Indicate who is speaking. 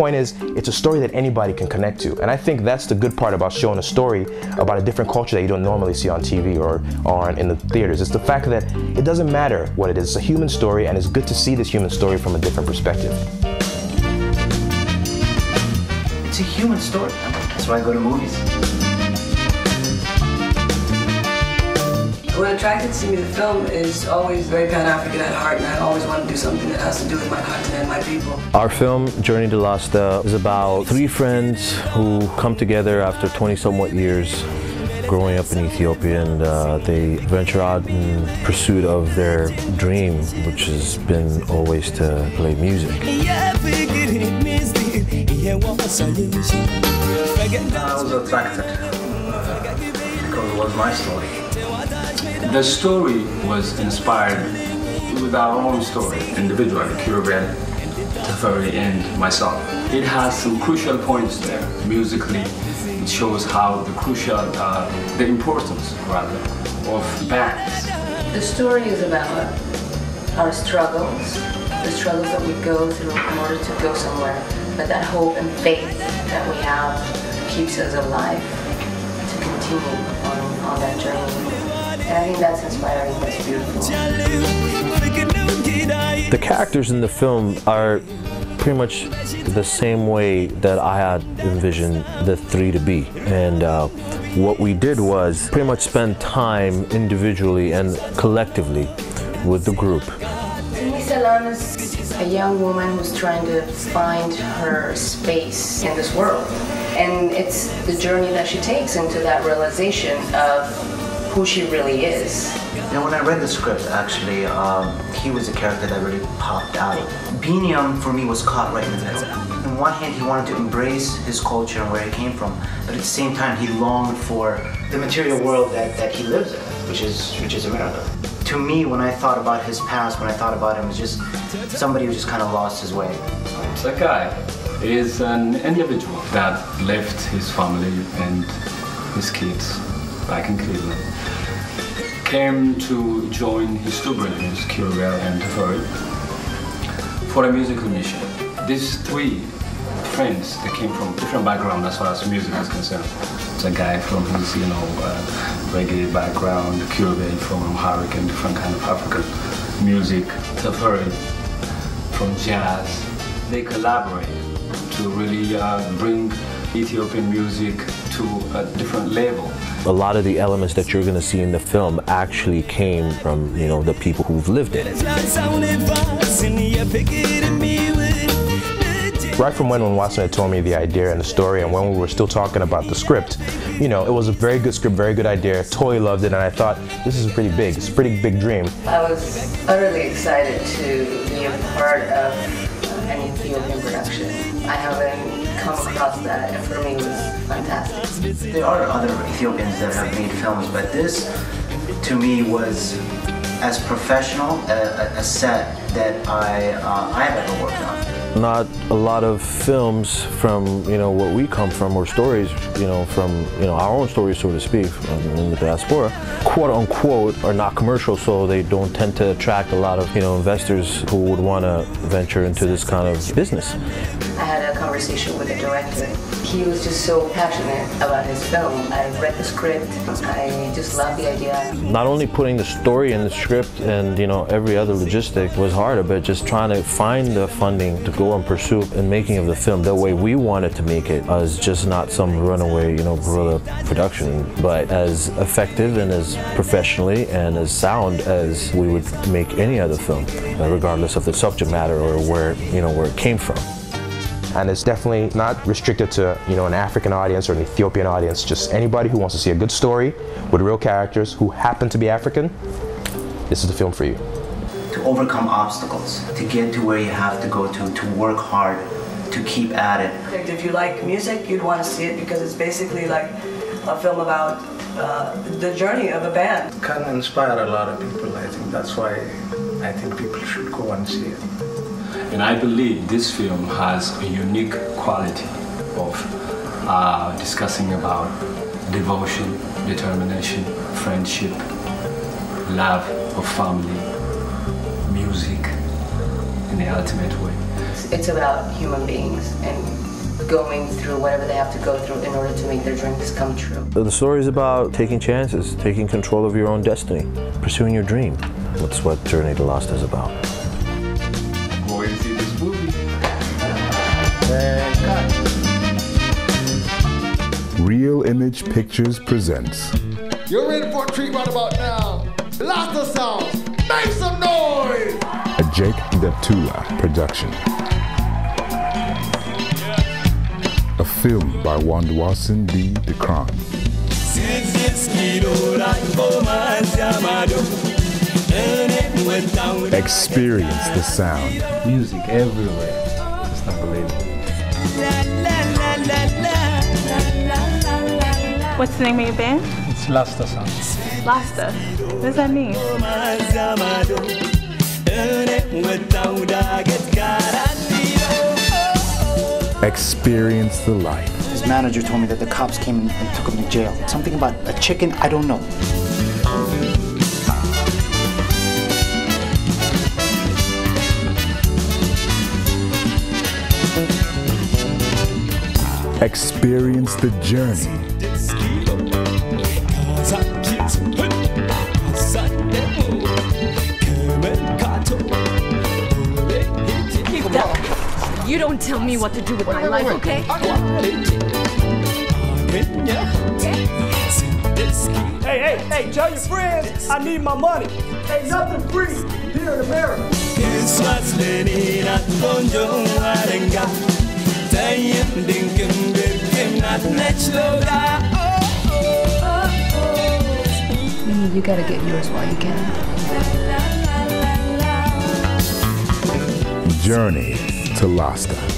Speaker 1: point is, it's a story that anybody can connect to. And I think that's the good part about showing a story about a different culture that you don't normally see on TV or in the theaters. It's the fact that it doesn't matter what it is. It's a human story, and it's good to see this human story from a different perspective.
Speaker 2: It's a human story. That's why I go to movies.
Speaker 3: What attracted to me to the film is always very Pan-African at heart, and I always want to do something that has to do with my continent and my people.
Speaker 4: Our film, Journey to Lasta, is about 3 friends who come together after 20-somewhat years growing up in Ethiopia, and they venture out in pursuit of their dream, which has been always to play music.
Speaker 2: I was attracted because it was my story.
Speaker 5: The story was inspired with our own story, individually, Kiribati, Tafari, and myself. It has some crucial points there. Musically, it shows how the importance, rather, of bands.
Speaker 6: The story is about our struggles, the struggles that we go through in order to go somewhere, but that hope and faith that we have keeps us alive to continue on that journey. And I think that's inspiring, that's beautiful.
Speaker 4: The characters in the film are pretty much the same way that I had envisioned the 3 to be. And what we did was pretty much spend time individually and collectively with the group.
Speaker 6: Salam is a young woman who's trying to find her space in this world. And it's the journey that she takes into that realization of who she really is.
Speaker 2: You know, when I read the script, actually, he was a character that really popped out. Binyam, for me, was caught right in the middle. On one hand, he wanted to embrace his culture and where he came from, but at the same time, he longed for the material world that he lives in, which is America. To me, when I thought about his past, when I thought about him, it was just somebody who just kind of lost his way.
Speaker 5: That guy is an individual that left his family and his kids back in Cleveland. Came to join his 2 brothers, Kiribati and Tafari, for a musical mission. These 3 friends, they came from different backgrounds as far as music is concerned. It's a guy from his, reggae background, Kiribati from Amharic and different kind of African music, Tafari from jazz. They collaborate to really bring Ethiopian music to a different level.
Speaker 4: A lot of the elements that you're going to see in the film actually came from, the people who've lived it.
Speaker 1: Right from when Watson had told me the idea and the story, and when we were still talking about the script, it was a very good script, very good idea. Totally loved it, and I thought, this is pretty big. It's a pretty big dream.
Speaker 6: I was utterly excited to be a part of an Ethiopian production. I haven't come across that, and for me it was fantastic.
Speaker 2: There are other Ethiopians that have made films, but this, to me, was as professional a set that I have ever worked on.
Speaker 4: Not a lot of films from, what we come from, or stories, from, our own stories, so to speak, in the diaspora, quote unquote, are not commercial, so they don't tend to attract a lot of, investors who would want to venture into this kind of business.
Speaker 6: I had a conversation with the director. He was just so passionate about his film. I read the script. I just loved the idea.
Speaker 4: Not only putting the story in the script and, every other logistic was harder, but just trying to find the funding to go and pursue in making of the film the way we wanted to make it, as just not some runaway, guerrilla production, but as effective and as professionally and as sound as we would make any other film, regardless of the subject matter or where it came from.
Speaker 1: And it's definitely not restricted to, an African audience or an Ethiopian audience. Just anybody who wants to see a good story with real characters who happen to be African, this is the film for you.
Speaker 2: To overcome obstacles, to get to where you have to go to work hard, to keep at it.
Speaker 3: If you like music, you'd want to see it because it's basically like a film about the journey of a band.
Speaker 7: It can inspire a lot of people. I think that's why I think people should go and see it.
Speaker 5: And I believe this film has a unique quality of discussing about devotion, determination, friendship, love of family, music, in the ultimate way.
Speaker 6: It's about human beings and going through whatever they have to go through in order to make their dreams come true.
Speaker 4: The story is about taking chances, taking control of your own destiny, pursuing your dream. That's what Journey to Lasta is about.
Speaker 5: Go and see this movie.
Speaker 8: Real Image Pictures presents.
Speaker 9: You're in for a treat right about now. Lasta Sounds, make some noise!
Speaker 8: A Jake Deptula production. A film by Wandwasan D. Dekran. Experience the sound.
Speaker 5: Music everywhere. Just unbelievable.
Speaker 10: What's the name of your band?
Speaker 5: It's Lasta Sounds.
Speaker 10: Lasta. What does that mean?
Speaker 8: Experience the life.
Speaker 2: His manager told me that the cops came and took him to jail. Something about a chicken, I don't know.
Speaker 8: Experience the journey.
Speaker 11: You don't tell me what to do with my life, okay?
Speaker 12: Hey, tell your friends I need my money. Ain't nothing free here in America.
Speaker 11: You gotta get yours while you can.
Speaker 8: Journey to Lasta.